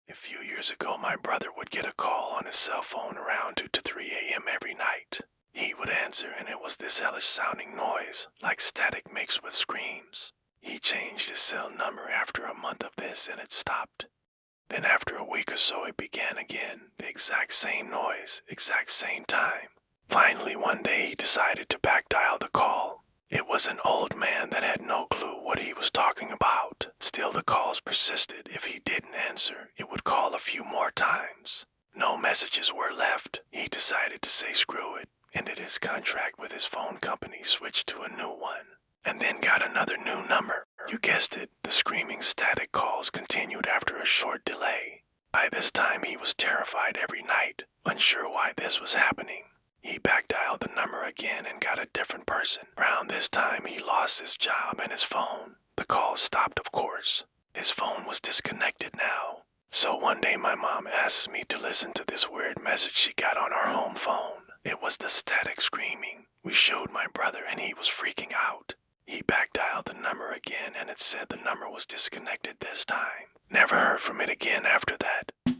A few years ago, my brother would get a call on his cell phone around 2 to 3 a.m. every night. He would answer, and it was this hellish sounding noise, like static mixed with screams. He changed his cell number after a month of this, and it stopped. Then after a week or so, it began again, the exact same noise, exact same time. Finally, one day, he decided to back dial the call. It was an old man that had no clue what he was talking about. Still, the calls persisted. If he didn't answer, it would call a few more times. No messages were left. He decided to say screw it, ended his contract with his phone company, switched to a new one, and then got another new number. You guessed it, the screaming static calls continued after a short delay. By this time, he was terrified every night, unsure why this was happening. He backdialed the number again and got a different person. Around this time, he lost his job and his phone. The calls stopped, of course. His phone was disconnected now. So one day my mom asked me to listen to this weird message she got on our home phone. It was the static screaming. We showed my brother and he was freaking out. He backdialed the number again and it said the number was disconnected this time. Never heard from it again after that.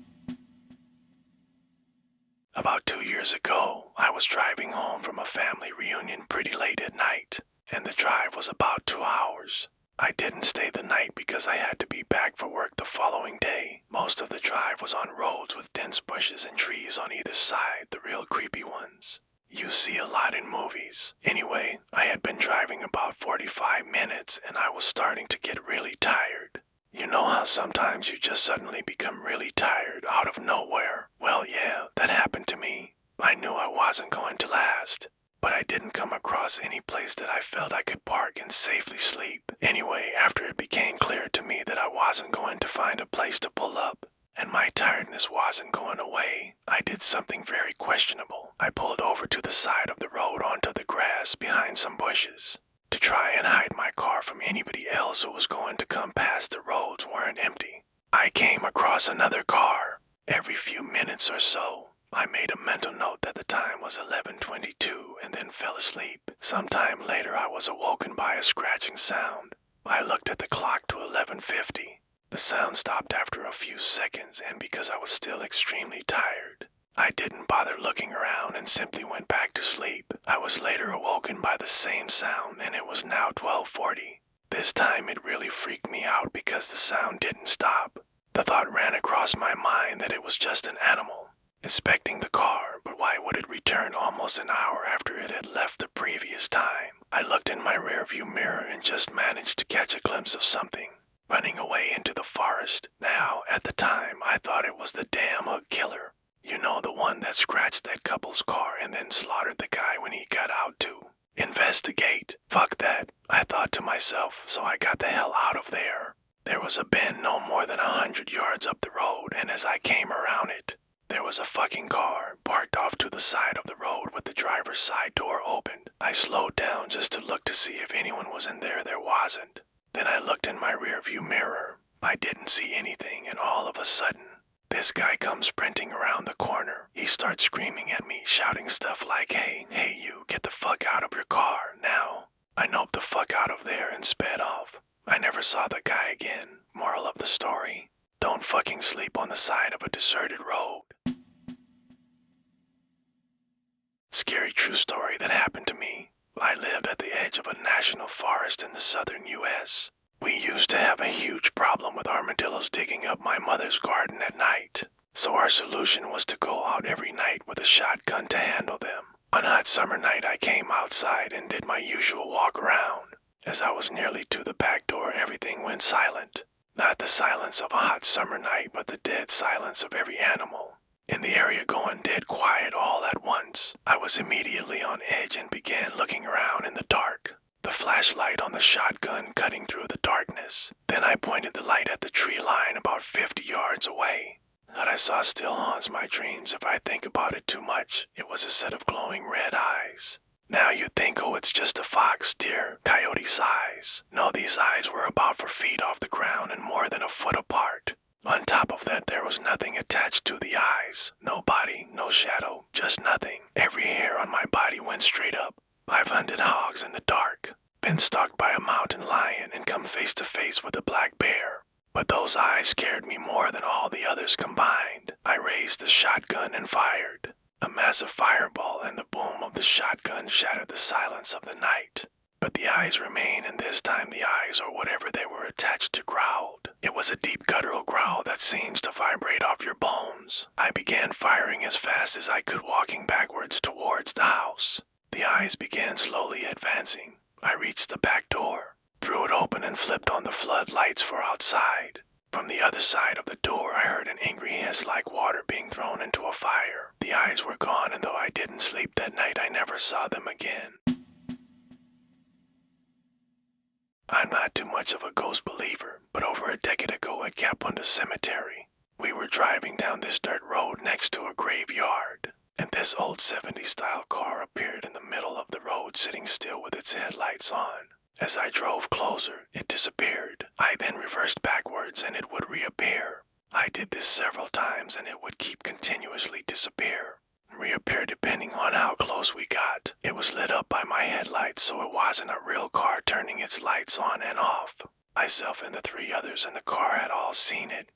About 2 years ago, I was driving home from a family reunion pretty late at night, and the drive was about 2 hours. I didn't stay the night because I had to be back for work the following day. Most of the drive was on roads with dense bushes and trees on either side, the real creepy ones. You see a lot in movies. Anyway, I had been driving about 45 minutes and I was starting to get really tired. You know how sometimes you just suddenly become really tired out of nowhere? Well, yeah, that happened to me. I knew I wasn't going to last, but I didn't come across any place that I felt I could park and safely sleep. Anyway, after it became clear to me that I wasn't going to find a place to pull up, and my tiredness wasn't going away, I did something very questionable. I pulled over to the side of the road onto the grass behind some bushes, to try and hide my car from anybody else who was going to come past. The roads weren't empty. I came across another car. Every few minutes or so, I made a mental note that the time was 11:22 and then fell asleep. Sometime later, I was awoken by a scratching sound. I looked at the clock to 11:50. The sound stopped after a few seconds, and because I was still extremely tired, I didn't bother looking around and simply went back to sleep. I was later awoken by the same sound, and it was now 12:40. This time it really freaked me out because the sound didn't stop. The thought ran across my mind that it was just an animal inspecting the car, but why would it return almost an hour after it had left the previous time? I looked in my rearview mirror and just managed to catch a glimpse of something running away into the forest. Now, at the time, I thought it was the damn hook killer. You know, the one that scratched that couple's car and then slaughtered the guy when he got out to investigate. Fuck that, I thought to myself, so I got the hell out of there. There was a bend no more than 100 yards up the road, and as I came around it, there was a fucking car parked off to the side of the road with the driver's side door opened. I slowed down just to look to see if anyone was in there. There wasn't. Then I looked in my rearview mirror. I didn't see anything, and all of a sudden, this guy comes sprinting around the corner. He starts screaming at me, shouting stuff like, hey you, get the fuck out of your car, now. I noped the fuck out of there and sped off. I never saw the guy again. Moral of the story, don't fucking sleep on the side of a deserted road. Scary true story that happened to me. I lived at the edge of a national forest in the southern U.S. We used to have a huge problem with armadillos digging up my mother's garden at night, so our solution was to go out every night with a shotgun to handle them. On a hot summer night, I came outside and did my usual walk around. As I was nearly to the back door, everything went silent. Not the silence of a hot summer night, but the dead silence of every animal in the area going dead quiet all at once. I was immediately on edge and began looking around in the dark, the flashlight on the shotgun cutting through the darkness. Then I pointed the light at the tree line about 50 yards away. What I saw still haunts my dreams if I think about it too much. It was a set of glowing red eyes. Now you'd think, oh, it's just a fox, deer, coyote size. No, these eyes were about 4 feet off the ground and more than a foot apart. On top of that, there was nothing attached to the eyes. No body, no shadow, just nothing. Every hair on my body went straight up. I've hunted hogs in the dark, been stalked by a mountain lion, and come face to face with a black bear. But those eyes scared me more than all the others combined. I raised the shotgun and fired. A massive fireball and the boom of the shotgun shattered the silence of the night. But the eyes remained, and this time the eyes, or whatever they were attached to, growled. It was a deep guttural growl that seems to vibrate off your bones. I began firing as fast as I could, walking backwards towards the house. The eyes began slowly advancing. I reached the back door, threw it open, and flipped on the floodlights for outside. From the other side of the door, I heard an angry hiss like water being thrown into a fire. The eyes were gone, and though I didn't sleep that night, I never saw them again. I'm not too much of a ghost believer, but over a decade ago at Kapunda Cemetery, we were driving down this dirt road next to a graveyard, and this old 70s style car appeared in the middle of the road, sitting still with its headlights on. As I drove closer, it disappeared. I then reversed backwards and it would reappear. I did this several times and it would keep continuously reappear depending on how close we got. It was lit up by my headlights, so it wasn't a real car turning its lights on and off. Myself and the 3 others in the car had all seen it.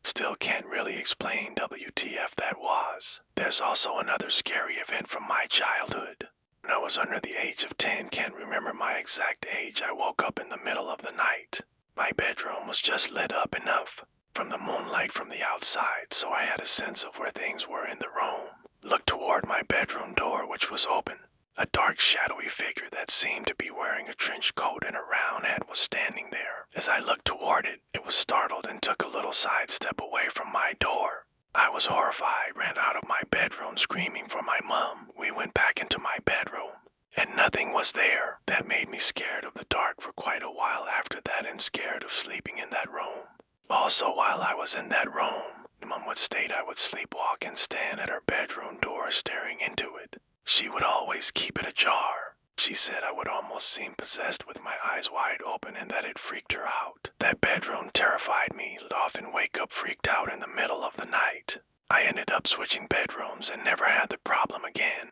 Still can't really explain WTF that was. There's also another scary event from my childhood. When I was under the age of 10, can't remember my exact age, I woke up in the middle of the night. My bedroom was just lit up enough from the moonlight from the outside, so I had a sense of where things were in the room. Looked toward my bedroom door, which was open. A dark, shadowy figure that seemed to be wearing a trench coat and a round hat was standing there. As I looked toward it, it was startled and took a little sidestep away from my door. I was horrified, ran out of my bedroom screaming for my mom. We went back into my bedroom, and nothing was there. That made me scared of the dark for quite a while after that, and scared of sleeping in that room. Also, while I was in that room, Mom would state I would sleepwalk and stand at her bedroom door staring into it. She would always keep it ajar. She said I would almost seem possessed with my eyes wide open and that it freaked her out. That bedroom terrified me. I'd often wake up freaked out in the middle of the night. I ended up switching bedrooms and never had the problem again.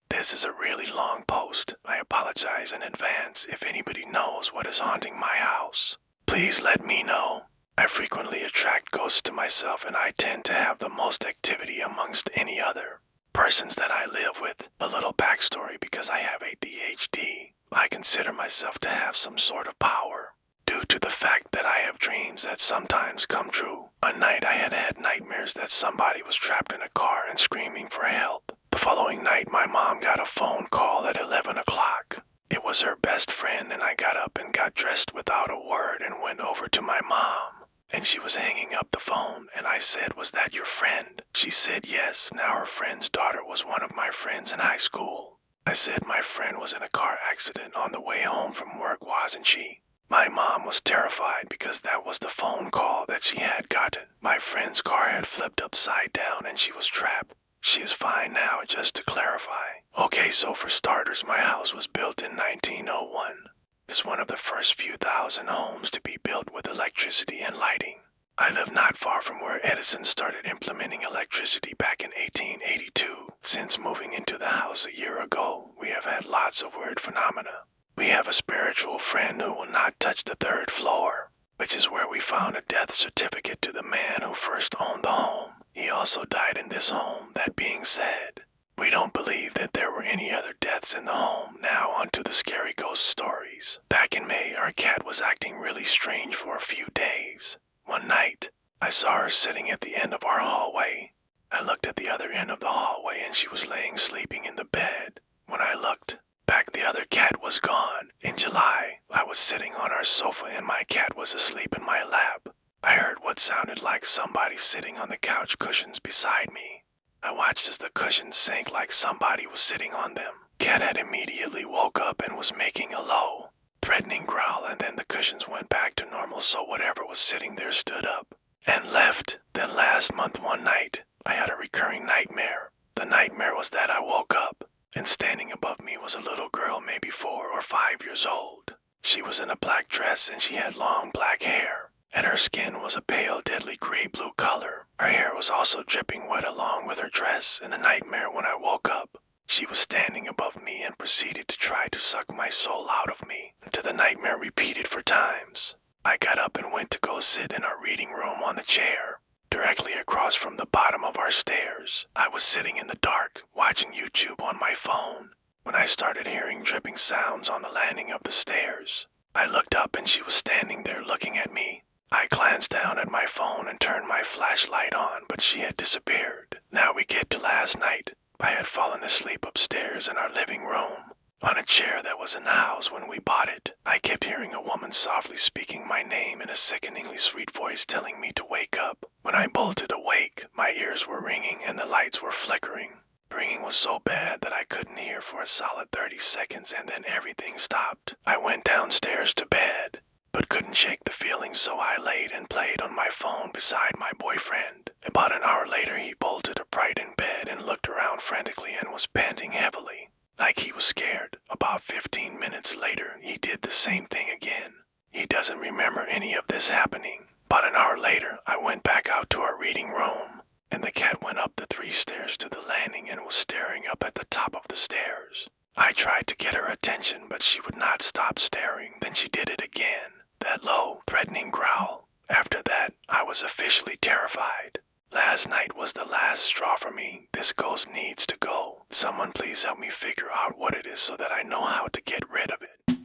This is a really long post. I apologize in advance if anybody knows what is haunting my house. Please let me know. I frequently attract ghosts to myself, and I tend to have the most activity amongst any other persons that I live with. A little backstory: because I have ADHD, I consider myself to have some sort of power, due to the fact that I have dreams that sometimes come true. One night I had nightmares that somebody was trapped in a car and screaming for help. The following night my mom got a phone call at 11 o'clock. It was her best friend, and I got up and got dressed without a word and went over to my mom. And she was hanging up the phone, and I said, "Was that your friend?" She said yes. Now her friend's daughter was one of my friends in high school. I said my friend was in a car accident on the way home from work, wasn't she? My mom was terrified because that was the phone call that she had gotten. My friend's car had flipped upside down and she was trapped. She is fine now, just to clarify. Okay, so for starters, my house was built in 1901. It's one of the first few thousand homes to be built with electricity and lighting. I live not far from where Edison started implementing electricity back in 1882. Since moving into the house a year ago, we have had lots of weird phenomena. We have a spiritual friend who will not touch the 3rd floor, which is where we found a death certificate to the man who first owned the home. He also died in this home. That being said, we don't believe that there were any other deaths in the home. Now onto the scary ghost stories. Back in May, our cat was acting really strange for a few days. One night, I saw her sitting at the end of our hallway. I looked at the other end of the hallway and she was laying sleeping in the bed. When I looked back, the other cat was gone. In July, I was sitting on our sofa and my cat was asleep in my lap. I heard what sounded like somebody sitting on the couch cushions beside me. I watched as the cushions sank like somebody was sitting on them. Cat had immediately woke up and was making a low, threatening growl, and then the cushions went back to normal, so whatever was sitting there stood up and left. Then last month one night, I had a recurring nightmare. The nightmare was that I woke up, and standing above me was a little girl, maybe 4 or 5 years old. She was in a black dress and she had long black hair, and her skin was a pale, deadly gray-blue color. Her hair was also dripping wet along with her dress. In the nightmare, when I woke up, she was standing above me and proceeded to try to suck my soul out of me, until the nightmare repeated for times. I got up and went to go sit in our reading room on the chair, directly across from the bottom of our stairs. I was sitting in the dark, watching YouTube on my phone, when I started hearing dripping sounds on the landing of the stairs. I looked up and she was standing there looking at me. I glanced down at my phone and turned my flashlight on, but she had disappeared. Now we get to last night. I had fallen asleep upstairs in our living room, on a chair that was in the house when we bought it. I kept hearing a woman softly speaking my name in a sickeningly sweet voice telling me to wake up. When I bolted awake, my ears were ringing and the lights were flickering. The ringing was so bad that I couldn't hear for a solid 30 seconds and then everything stopped. I went downstairs to bed, but couldn't shake the feeling, so I laid and played on my phone beside my boyfriend. About an hour later, he bolted upright in bed and looked around frantically and was panting heavily, like he was scared. About 15 minutes later, he did the same thing again. He doesn't remember any of this happening. About an hour later, I went back out to our reading room, and the cat went up the 3 stairs to the landing and was staring up at the top of the stairs. I tried to get her attention, but she would not stop staring. Then she did it again. That low, threatening growl. After that, I was officially terrified. Last night was the last straw for me. This ghost needs to go. Someone please help me figure out what it is so that I know how to get rid of it.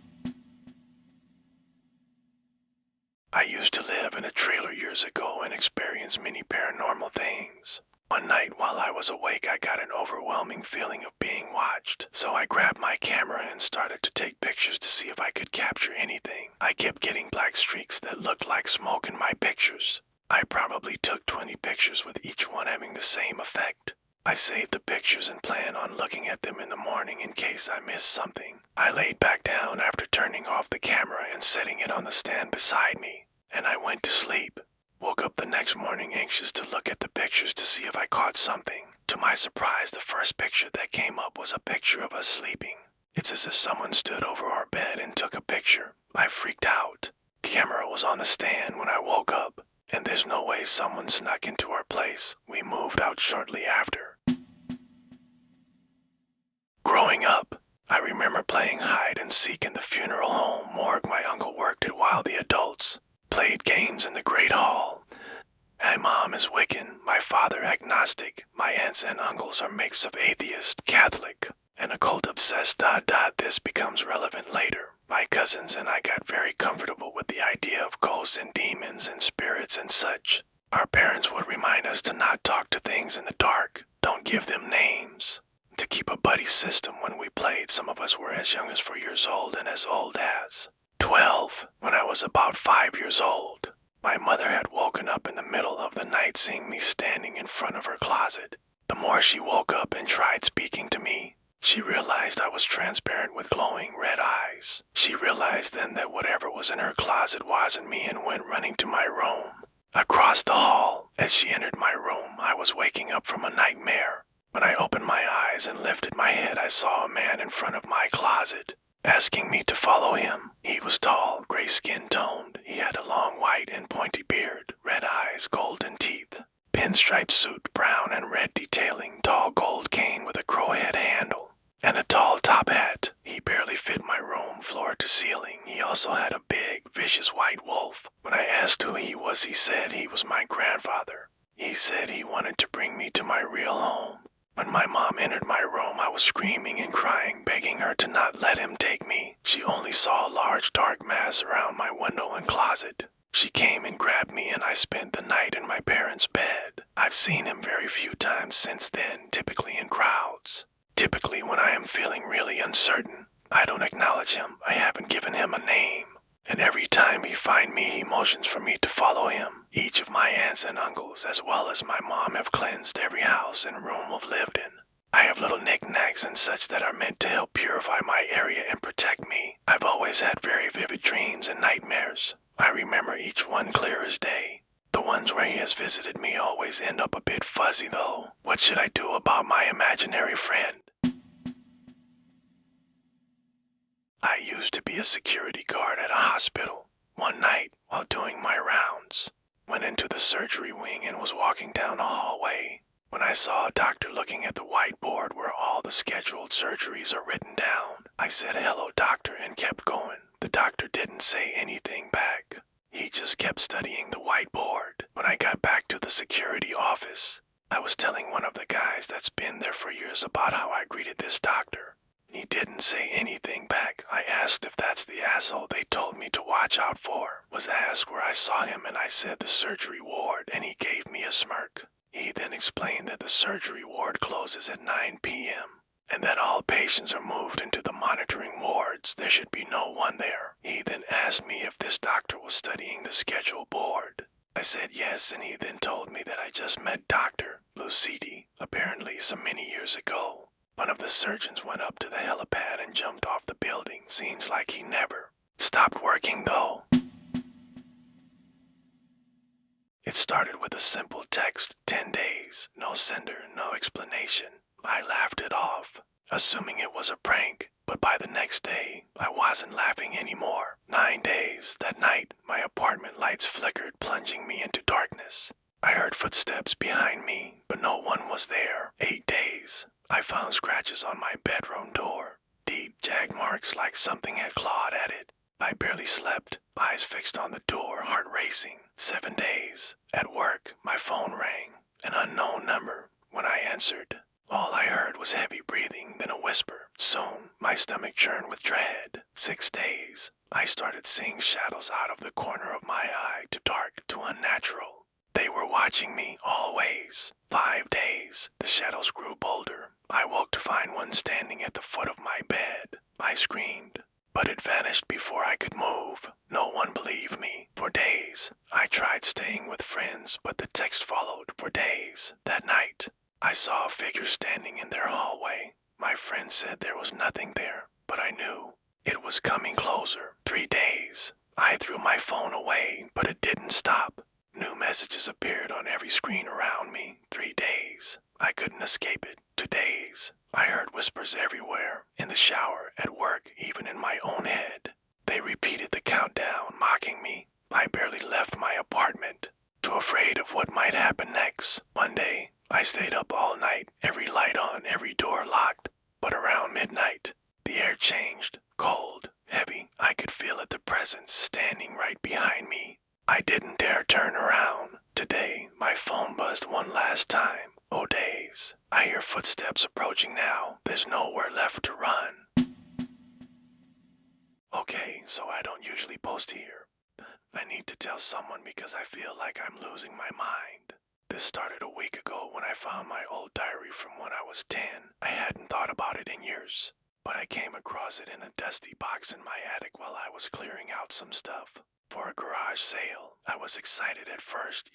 I used to live in a trailer years ago and experience many paranormal things. One night while I was awake, I got an overwhelming feeling of being watched. So I grabbed my camera and started to take pictures to see if I could capture anything. I kept getting black streaks that looked like smoke in my pictures. I probably took 20 pictures with each one having the same effect. I saved the pictures and plan on looking at them in the morning in case I missed something. I laid back down after turning off the camera and setting it on the stand beside me, and I went to sleep. Woke up the next morning anxious to look at the pictures to see if I caught something. To my surprise, the first picture that came up was a picture of us sleeping. It's as if someone stood over our bed and took a picture. I freaked out. The camera was on the stand when I woke up, and there's no way someone snuck into our place. We moved out shortly after. Growing up, I remember playing hide and seek in the funeral home morgue my uncle worked at while the adults played games in the Great Hall. My mom is Wiccan, my father agnostic, my aunts and uncles are mix of atheist, Catholic, and occult obsessed. This becomes relevant later. My cousins and I got very comfortable with the idea of ghosts and demons and spirits and such. Our parents would remind us to not talk to things in the dark, don't give them names, to keep a buddy system when we played. Some of us were as young as 4 years old and as old as 12. When I was about 5 years old, my mother had woken up in the middle of the night seeing me standing in front of her closet. The more she woke up and tried speaking to me, she realized I was transparent with glowing red eyes. She realized then that whatever was in her closet wasn't me and went running to my room. Across the hall, as she entered my room, I was waking up from a nightmare. When I opened my eyes and lifted my head, I saw a man in front of my closet, asking me to follow him. He was tall, gray skin toned. He had a long white and pointy beard, red eyes, golden teeth, pinstripe suit, brown and red detailing, tall gold cane with a crowhead handle, and a tall top hat. He barely fit my room floor to ceiling. He also had a big, vicious white wolf. When I asked who he was, he said he was my grandfather. He said he wanted to bring me to my real home. When my mom entered my room, I was screaming and crying, begging her to not let him take me. She only saw a large dark mass around my window and closet. She came and grabbed me and I spent the night in my parents' bed. I've seen him very few times since then, typically in crowds. Typically when I am feeling really uncertain. I don't acknowledge him. I haven't given him a name. And every time he finds me, he motions for me to follow him. Each of my aunts and uncles, as well as my mom, have cleansed every house and room I've lived in. I have little knickknacks and such that are meant to help purify my area and protect me. I've always had very vivid dreams and nightmares. I remember each one clear as day. The ones where he has visited me always end up a bit fuzzy though. What should I do about my imaginary friend? I used to be a security guard at a hospital. One night, while doing my rounds, went into the surgery wing and was walking down a hallway when I saw a doctor looking at the whiteboard where all the scheduled surgeries are written down. I said, "Hello, doctor," and kept going. The doctor didn't say anything back. He just kept studying the whiteboard. When I got back to the security office, I was telling one of the guys that's been there for years about how I greeted this doctor. He didn't say anything back. I asked if that's the asshole they told me to watch out for. Was asked where I saw him and I said the surgery ward, and he gave me a smirk. He then explained that the surgery ward closes at 9 p.m. and that all patients are moved into the monitoring wards. There should be no one there. He then asked me if this doctor was studying the schedule board. I said yes, and he then told me that I just met Dr. Lucidi, apparently so many years ago. One of the surgeons went up to the helipad and jumped off the building. Seems like he never stopped working though. It started with a simple text, 10 days, no sender, no explanation. I laughed it off, assuming it was a prank, but by the next day, I wasn't laughing anymore. 9 days, that night, my apartment lights flickered, plunging me into darkness. I heard footsteps behind me, but no one was there. 8 days, I found scratches on my bedroom door, deep jag marks like something had clawed at it. I barely slept, eyes fixed on the door, heart racing. 7 days. At work, my phone rang, an unknown number. When I answered, all I heard was heavy breathing, then a whisper. Soon, my stomach churned with dread. 6 days. I started seeing shadows out of the corner of my eye, too dark, too unnatural. They were watching me, always. 5 days. The shadows grew bolder. I woke to find one standing at the foot of my bed. I screamed, but it vanished before I could move. No one believed me. For days, I tried staying with friends, but the text followed. For days. That night, I saw a figure standing in their hallway. My friend said there was nothing there, but I knew it was coming closer. 3 days. I threw my phone away, but it didn't stop. New messages appeared on every screen around me. 3 days. I couldn't escape it. 2 days. I heard whispers everywhere, in the shower, at work, even in my own head. They repeated the countdown, mocking me. I barely left my apartment, too afraid of what might happen next. One day, I stayed up all night, every light on, every door locked. But around midnight, the air changed, cold, heavy. I could feel it, the presence standing right behind me. I didn't dare turn around. Today, my phone buzzed one last time. Oh days. I hear footsteps approaching now. There's nowhere left to run. Okay, so I don't usually post here. I need to tell someone because I feel like I'm losing my mind. This started a week ago when I found my old diary from when I was 10. I hadn't thought about it in years, but I came across it in a dusty box in my attic while I was clearing out some stuff for a garage sale. I was excited at first,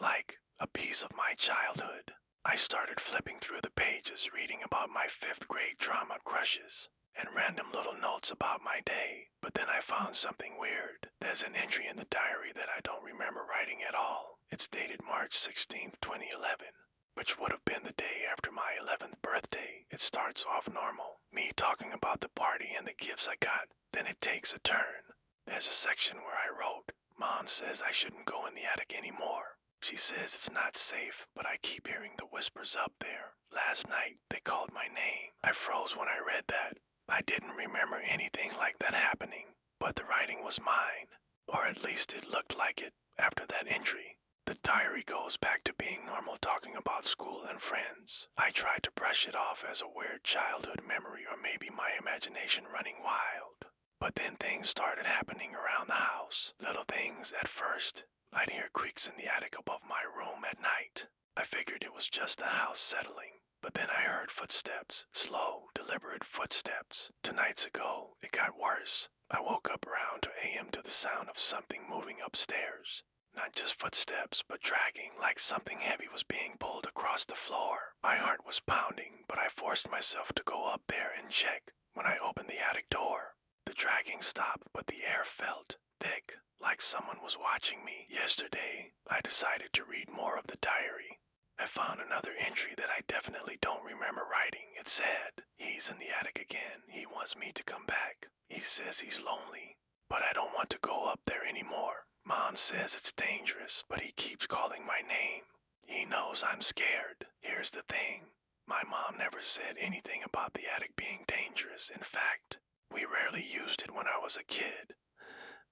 like a piece of my childhood. I started flipping through the pages, reading about my 5th grade drama crushes and random little notes about my day. But then I found something weird. There's an entry in the diary that I don't remember writing at all. It's dated March 16th, 2011, which would have been the day after my 11th birthday. It starts off normal, me talking about the party and the gifts I got. Then it takes a turn. There's a section where I wrote, Mom says I shouldn't go in the attic anymore. She says it's not safe, but I keep hearing the whispers up there. Last night, they called my name. I froze when I read that. I didn't remember anything like that happening, but the writing was mine, or at least it looked like it after that entry. The diary goes back to being normal, talking about school and friends. I tried to brush it off as a weird childhood memory or maybe my imagination running wild. But then things started happening around the house. Little things at first. I'd hear creaks in the attic above my room at night. I figured it was just the house settling. But then I heard footsteps, slow, deliberate footsteps. 2 nights ago, it got worse. I woke up around 2 a.m. to the sound of something moving upstairs. Not just footsteps, but dragging, like something heavy was being pulled across the floor. My heart was pounding, but I forced myself to go up there and check. When I opened the attic door, the dragging stopped, but the air felt thick, like someone was watching me. Yesterday, I decided to read more of the diary. I found another entry that I definitely don't remember writing. It said, he's in the attic again. He wants me to come back. He says he's lonely, but I don't want to go up there anymore. Mom says it's dangerous, but he keeps calling my name. He knows I'm scared. Here's the thing. My mom never said anything about the attic being dangerous. In fact, we rarely used it when I was a kid.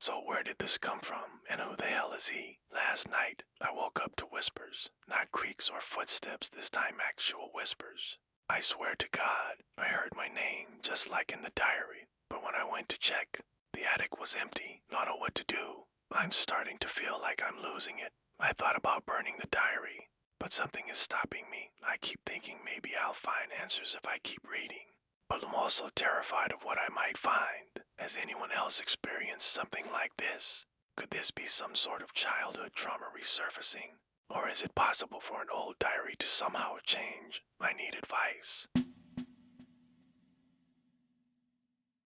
So where did this come from? And who the hell is he? Last night, I woke up to whispers. Not creaks or footsteps, this time actual whispers. I swear to God, I heard my name, just like in the diary. But when I went to check, the attic was empty. Not know what to do. I'm starting to feel like I'm losing it. I thought about burning the diary, but something is stopping me. I keep thinking maybe I'll find answers if I keep reading. But I'm also terrified of what I might find. Has anyone else experienced something like this? Could this be some sort of childhood trauma resurfacing? Or is it possible for an old diary to somehow change? I need advice.